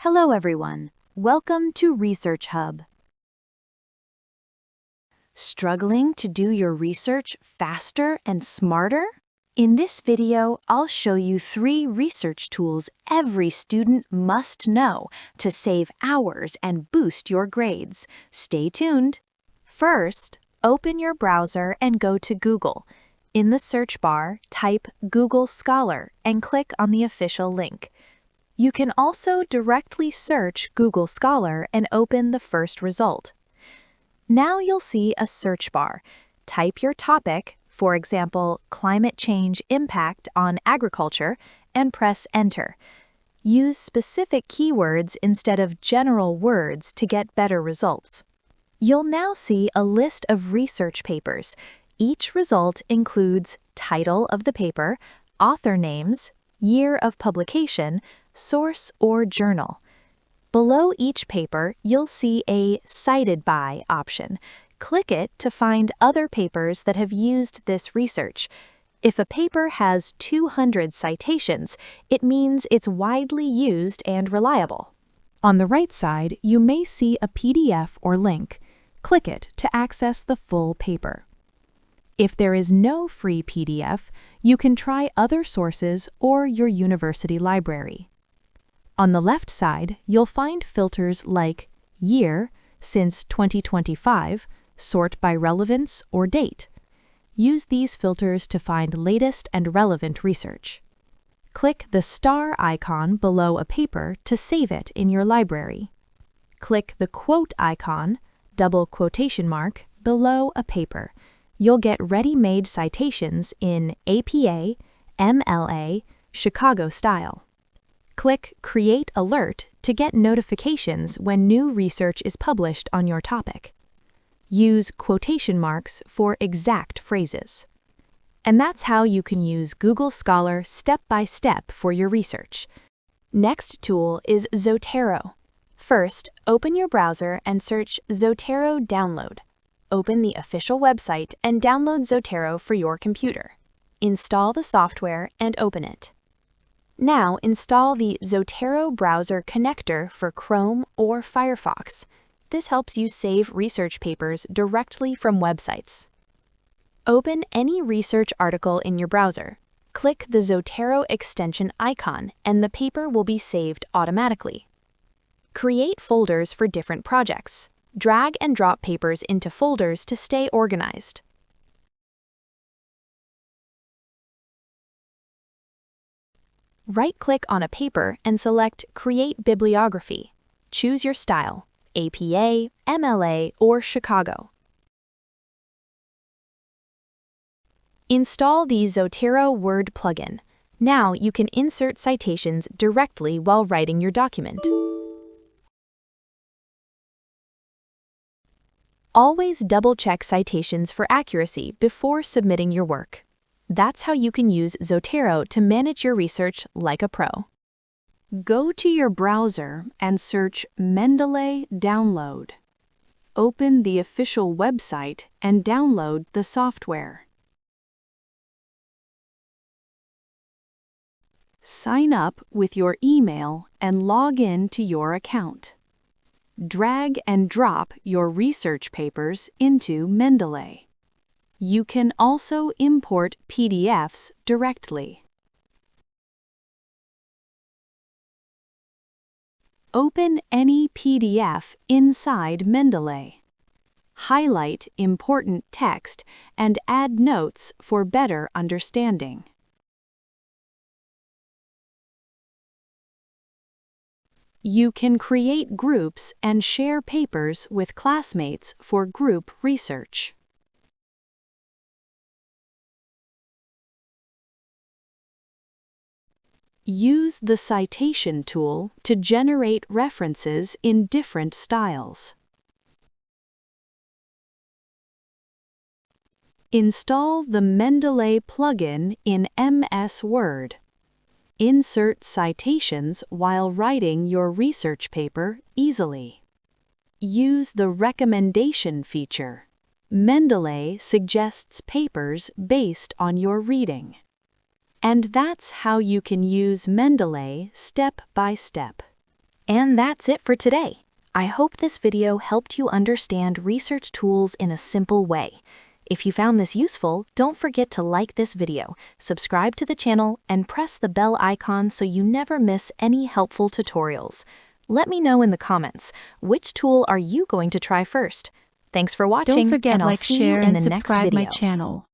Hello everyone, welcome to Research Hub. Struggling to do your research faster and smarter? In this video, I'll show you 3 research tools every student must know to save hours and boost your grades. Stay tuned. First, open your browser and go to Google. In the search bar, type Google Scholar and click on the official link. You can also directly search Google Scholar and open the first result. Now you'll see a search bar. Type your topic, for example, climate change impact on agriculture, and press enter. Use specific keywords instead of general words to get better results. You'll now see a list of research papers. Each result includes title of the paper, author names, year of publication, source or journal. Below each paper, you'll see a Cited By option. Click it to find other papers that have used this research. If a paper has 200 citations, it means it's widely used and reliable. On the right side, you may see a PDF or link. Click it to access the full paper. If there is no free PDF, you can try other sources or your university library. On the left side, you'll find filters like Year, since 2025, Sort by relevance or date. Use these filters to find latest and relevant research. Click the star icon below a paper to save it in your library. Click the quote icon, double quotation mark, below a paper. You'll get ready-made citations in APA, MLA, Chicago style. Click Create Alert to get notifications when new research is published on your topic. Use quotation marks for exact phrases. And that's how you can use Google Scholar step by step for your research. Next tool is Zotero. First, open your browser and search Zotero Download. Open the official website and download Zotero for your computer. Install the software and open it. Now install the Zotero Browser Connector for Chrome or Firefox. This helps you save research papers directly from websites. Open any research article in your browser. Click the Zotero extension icon and the paper will be saved automatically. Create folders for different projects. Drag and drop papers into folders to stay organized. Right-click on a paper and select Create Bibliography. Choose your style, APA, MLA, or Chicago. Install the Zotero Word plugin. Now you can insert citations directly while writing your document. Always double-check citations for accuracy before submitting your work. That's how you can use Zotero to manage your research like a pro. Go to your browser and search Mendeley Download. Open the official website and download the software. Sign up with your email and log in to your account. Drag and drop your research papers into Mendeley. You can also import PDFs directly. Open any PDF inside Mendeley. Highlight important text and add notes for better understanding. You can create groups and share papers with classmates for group research. Use the citation tool to generate references in different styles. Install the Mendeley plugin in MS Word. Insert citations while writing your research paper easily. Use the recommendation feature. Mendeley suggests papers based on your reading. And that's how you can use Mendeley step by step. And that's it for today. I hope this video helped you understand research tools in a simple way. If you found this useful, don't forget to like this video, subscribe to the channel, and press the bell icon so you never miss any helpful tutorials. Let me know in the comments, which tool are you going to try first? Thanks for watching, Don't forget and I'll like, see share, you in and the next subscribe video. my channel.